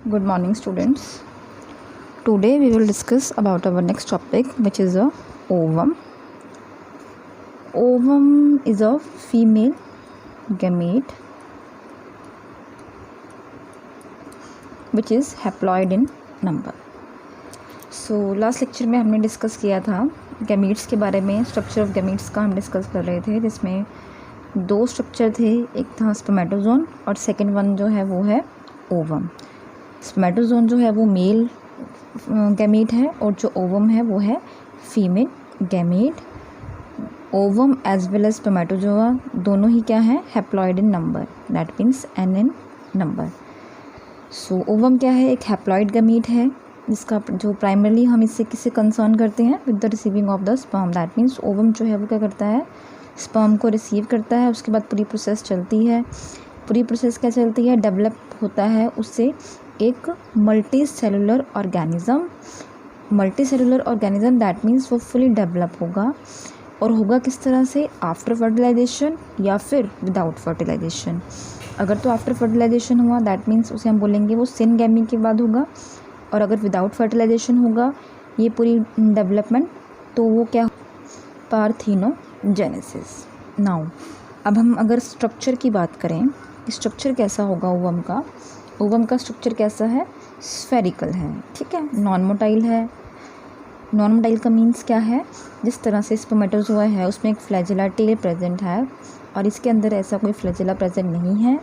Good morning, students. Today we will discuss about our next topic, which is a ovum. Ovum is a female gamete which is haploid in number. So last lecture में हमने discuss किया था gametes के बारे में. Structure of gametes का हम discuss कर रहे थे, जिसमें दो स्ट्रक्चर थे. एक था स्पर्मेटोजोन और सेकंड वन जो है वो है ओवम. स्पर्मेटोजोन जो है वो मेल गैमीट है और जो ओवम है वो है female gamete. Ovum as well as spermatozoa दोनों ही क्या है, haploid in number, that means n in number. So ovum क्या है, एक हैप्लॉइड गैमीट है जिसका जो प्राइमरली हम इससे किससे कंसर्न करते हैं, with the receiving of the sperm. That means ovum जो है वो क्या करता है, स्पर्म को रिसीव करता है. उसके बाद पूरी प्रोसेस चलती है. पूरी प्रोसेस क्या चलती है, डेवलप होता है उससे एक multi cellular organism. Multi cellular organism that means वो फुली डेवलप होगा. और होगा किस तरह से, आफ्टर फर्टिलाइजेशन या फिर विदाउट फर्टिलाइजेशन. अगर तो आफ्टर फर्टिलाइजेशन हुआ दैट मीन्स उसे हम बोलेंगे वो सिनगैमी के बाद होगा. और अगर विदाउट फर्टिलाइजेशन होगा ये पूरी डेवलपमेंट, तो वो क्या, पार्थेनोजेनेसिस. नाउ अब हम अगर स्ट्रक्चर की बात करें, स्ट्रक्चर कैसा होगा ओवम का. ओवम का स्ट्रक्चर कैसा है, स्फेरिकल है. ठीक है, नॉन मोटाइल है. नॉन मोटाइल का मीन्स क्या है, जिस तरह से स्पर्मेटोजोआ है उसमें एक फ्लैजेला टेल प्रेजेंट है और इसके अंदर ऐसा कोई फ्लैजेला प्रेजेंट नहीं है,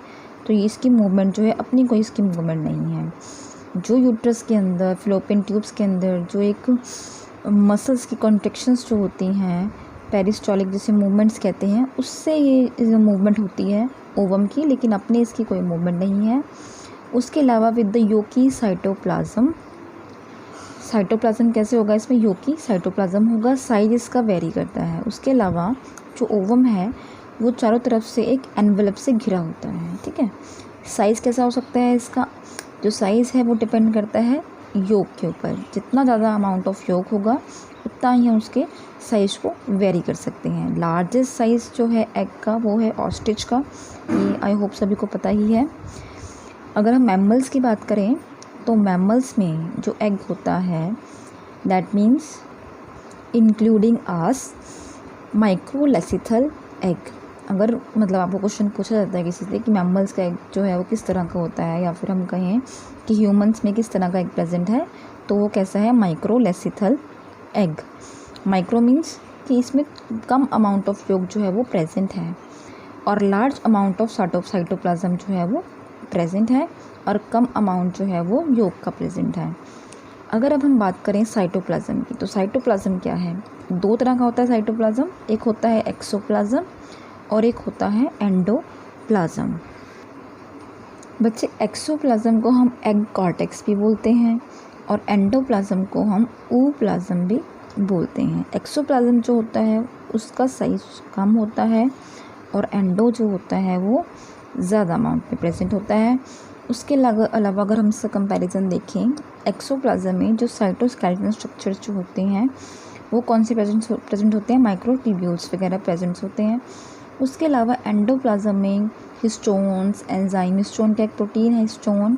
तो ये इसकी मूवमेंट जो है अपनी कोई इसकी मूवमेंट नहीं है. जो यूट्रस के अंदर, फ्लोपियन ट्यूब्स के अंदर जो एक मसल्स की कॉन्ट्रैक्शंस जो होती हैं, पेरिस्टॉलिक जिसे मूवमेंट्स कहते हैं, उससे ये मूवमेंट होती है ओवम की, लेकिन अपने इसकी कोई मूवमेंट नहीं है. उसके अलावा with the yolky cytoplasm. Cytoplasm कैसे होगा, इसमें योकी साइटोप्लाज्म होगा. साइज इसका वेरी करता है. उसके अलावा जो ओवम है वो चारों तरफ से एक एनवेलप से घिरा होता है. ठीक है, साइज़ कैसा हो सकता है इसका, जो साइज़ है वो डिपेंड करता है योग के ऊपर. जितना ज़्यादा अमाउंट ऑफ योग होगा उतना ही हम उसके साइज़ को वेरी कर सकते हैं. लार्जेस्ट साइज़ जो है एग का वो है ऑस्ट्रिच का, ये आई होप सभी को पता ही है. अगर हम मैमल्स की बात करें तो मैमल्स में जो एग होता है that means including as microlecithal egg. अगर मतलब आपको क्वेश्चन पूछा जाता है किसी से कि मैमल्स का एग जो है वो किस तरह का होता है, या फिर हम कहें कि ह्यूमंस में किस तरह का एग प्रेजेंट है, तो वो कैसा है, माइक्रोलेसिथल एग. माइक्रो मीन्स कि इसमें कम अमाउंट ऑफ योग जो है वो प्रेजेंट है, और लार्ज अमाउंट ऑफ साइटोप्लाज्म जो है वो प्रेजेंट है, और कम अमाउंट जो है वो योग का प्रेजेंट है. अगर अब हम बात करें साइटोप्लाज्म की, तो साइटोप्लाज्म क्या है, दो तरह का होता है साइटोप्लाज्म. एक होता है एक्सोप्लाज्म और एक होता है एंडोप्लाज्म. बच्चे, एक्सोप्लाज्म को हम एग कॉर्टेक्स भी बोलते हैं और एंडोप्लाज्म को हम ooप्लाज्म भी बोलते हैं. एक्सोप्लाज्म जो होता है उसका साइज कम होता है और एंडो जो होता है वो ज़्यादा अमाउंट में प्रेजेंट होता है. उसके अलावा अगर हम इसका कंपैरिजन देखें, एक्सोप्लाज्म में जो साइटोस्केलेटन स्ट्रक्चर जो होते हैं वो कौन से प्रेजेंट होते हैं, माइक्रोट्यूब्यूल्स वगैरह प्रेजेंट होते हैं. उसके अलावा एंडोप्लाज्म में हिस्टोन्स, एंजाइम, हिस्टोन का एक प्रोटीन है हिस्टोन,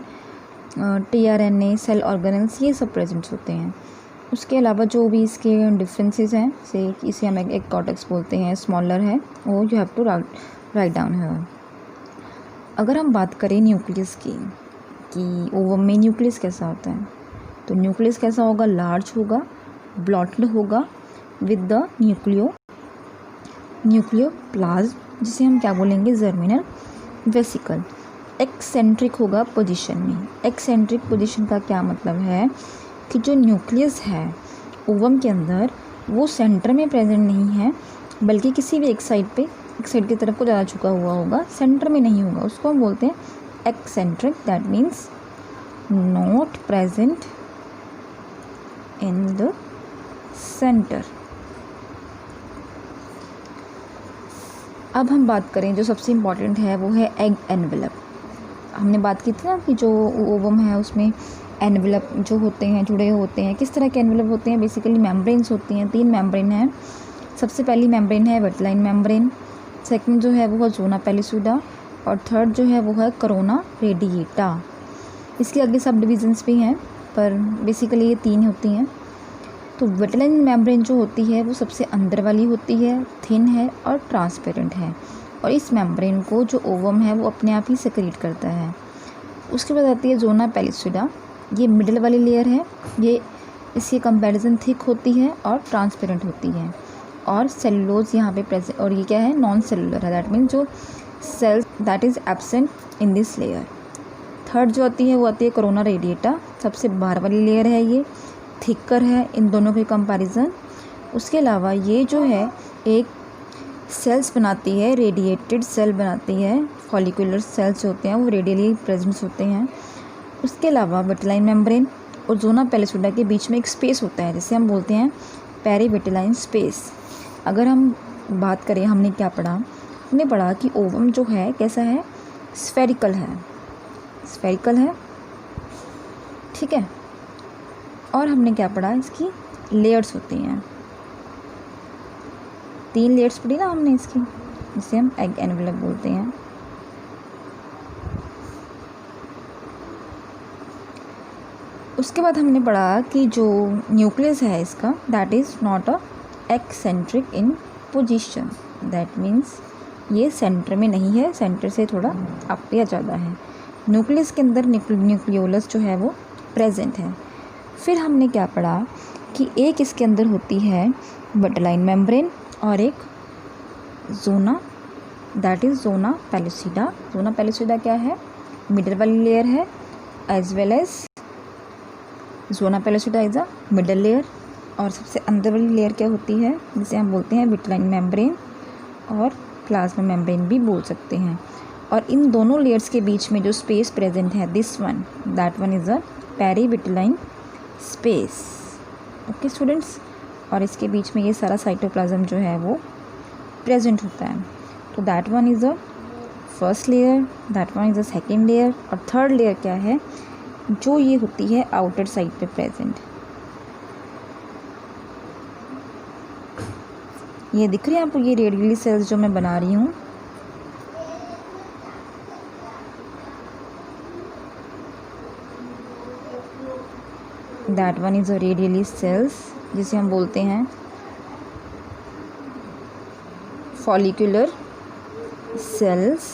tRNA, सेल ऑर्गेनेल्स, ये सब प्रेजेंट होते हैं. उसके अलावा जो भी इसके डिफरेंसेस हैं, से इसे हम एक कॉर्टेक्स बोलते हैं, स्मॉलर है, वो you have to write down here. अगर हम बात करें न्यूक्लियस की, कि ओवम में न्यूक्लियस कैसा होता है, तो न्यूक्लियस कैसा होगा, लार्ज होगा, ब्लॉटेड होगा विद द न्यूक्लियोप्लाज्म, जिसे हम क्या बोलेंगे, जर्मिनल वेसिकल. एक्सेंट्रिक होगा पोजीशन में. एक्सेंट्रिक पोजीशन का क्या मतलब है कि जो न्यूक्लियस है ओवम के अंदर वो सेंटर में प्रेजेंट नहीं है, बल्कि किसी भी एक साइड की तरफ को ज़्यादा झुका हुआ होगा, सेंटर में नहीं होगा. उसको हम बोलते हैं eccentric. That means not present in the centre. अब हम बात करें जो सबसे इम्पॉर्टेंट है वो है एग एनवेलप. हमने बात की थी ना कि जो ओवम है उसमें एनवेलप जो होते हैं, जुड़े होते हैं. किस तरह के एनवेलप होते हैं, बेसिकली मेम्ब्रेन्स होती हैं. 3 मेम्ब्रेन हैं. सबसे पहली मेम्ब्रेन है वर्टिलाइन मेम्ब्रेन, सेकंड जो है वो है जोना पेलिसुडा, और थर्ड जो है वो है करोना रेडिएटा. इसके आगे सब डिविजन्स भी हैं, पर बेसिकली ये 3 होती हैं। तो विटेलाइन मेम्ब्रेन जो होती है वो सबसे अंदर वाली होती है, थिन है और ट्रांसपेरेंट है, और इस मेम्ब्रेन को जो ओवम है वो अपने आप ही सेक्रेट करता है। उसके बाद आती है ज़ोना पेलिसिडा। ये मिडिल वाली लेयर है, ये इसकी कंपैरिजन थिक होती है और ट्रांसपेरेंट होती है, और सेलुलोज यहाँ पे प्रेजेंट, और ये क्या है, नॉन सेलुलर है, दैट मीन्स जो cells that is absent in this layer. Third जो आती है वो आती है कोरोना रेडिएटा, सबसे बाहर वाली लेयर है, ये थिकर है इन दोनों के कंपैरिजन। उसके अलावा ये जो है एक सेल्स बनाती है, रेडिएटेड सेल बनाती है, फॉलिकुलर सेल्स होते हैं वो रेडियली प्रेजेंट होते हैं। उसके अलावा विटेलाइन मेम्ब्रेन और ज़ोना पेलिसिडा के बीच में एक स्पेस होता है, जिसे हम बोलते हैं पेरीविटेलाइन स्पेस। अगर हम बात करें, हमने क्या पढ़ा, हमने पढ़ा कि ओवम जो है कैसा है, स्फेरिकल है, स्फेरिकल है, ठीक है। और हमने क्या पढ़ा, इसकी लेयर्स होती हैं, 3 लेयर्स पढ़ी ना हमने इसकी, जिसे हम एग एनवेलप बोलते हैं। उसके बाद हमने पढ़ा कि जो न्यूक्लियस है इसका, that is not a eccentric in position, that means ये सेंटर में नहीं है, सेंटर से थोड़ा अप या ज़्यादा है। न्यूक्लियस के अंदर न्यूक्लियोलस जो है वो प्रेजेंट है। फिर हमने क्या पढ़ा कि एक इसके अंदर होती है विटेलाइन मेम्ब्रेन और एक zona, that is zona pellucida. Zona pellucida क्या है, मिडल वाली लेयर है, as well as zona pellucida is a middle layer. और सबसे अंदर वाली लेयर क्या होती है, जिसे हम बोलते हैं विटेलाइन मेम्ब्रेन और प्लाज्मा मेम्ब्रेन भी बोल सकते हैं। और इन दोनों लेयर्स के बीच में जो स्पेस प्रेजेंट है, this one, that one is a perivitelline space. Okay students, और इसके बीच में ये सारा साइटोप्लाज्म जो है वो प्रेजेंट होता है। तो that one is a first layer, that one is a second layer, और थर्ड लेयर क्या है, जो ये होती है आउटर साइड पे प्रेजेंट। ये दिख रही है आपको, ये रेडियली सेल्स जो मैं बना रही हूँ, that one is a radially cells, जिसे हम बोलते हैं follicular cells,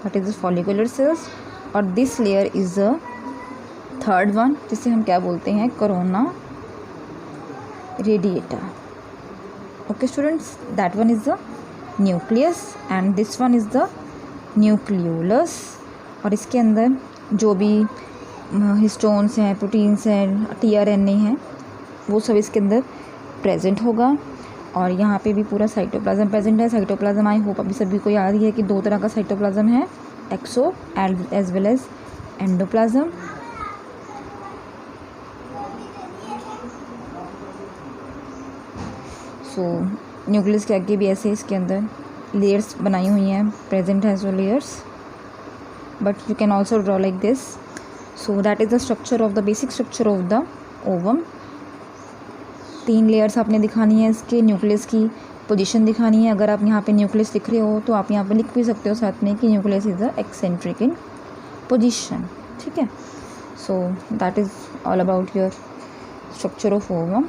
that is follicular cells. और this layer is a third one, जिसे हम क्या बोलते हैं, corona radiata. Okay students, that one is the nucleus and this one is the nucleolus. और इसके अंदर जो भी हिस्टोन्स हैं, प्रोटीन्स हैं, टीआरएनए हैं, वो सब इसके अंदर प्रेजेंट होगा। और यहाँ पे भी पूरा साइटोप्लाज्म प्रेजेंट है। साइटोप्लाज्म आई होप अभी सभी को याद ही है कि 2 तरह का साइटोप्लाज्म है, exo as well as endoplasm. So nucleus के आगे भी ऐसे इसके अंदर लेयर्स बनाई हुई हैं, प्रेजेंट है so layers, but you can also draw like this. So that is the structure of the basic structure of the ovum. 3 layers आपने दिखानी है, इसके न्यूक्लियस की पोजीशन दिखानी है। अगर आप यहाँ पे न्यूक्लियस लिख रहे हो तो आप यहाँ पे लिख भी सकते हो साथ में कि nucleus is the eccentric in position, ठीक है। सो that is all about your structure of ovum.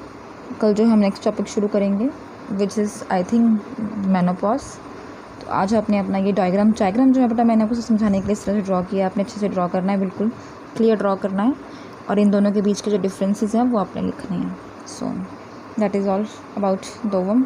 कल जो हम नेक्स्ट टॉपिक शुरू करेंगे which is I think menopause. तो आज आपने अपना ये डायग्राम जो है बेटा मैंने आपको समझाने के लिए इस तरह से ड्रॉ किया, आपने अच्छे से ड्रॉ करना है, बिल्कुल क्लियर ड्रॉ करना है, और इन दोनों के बीच के जो डिफरेंसेस हैं वो आपने लिखने हैं। सो that is all about the ovum.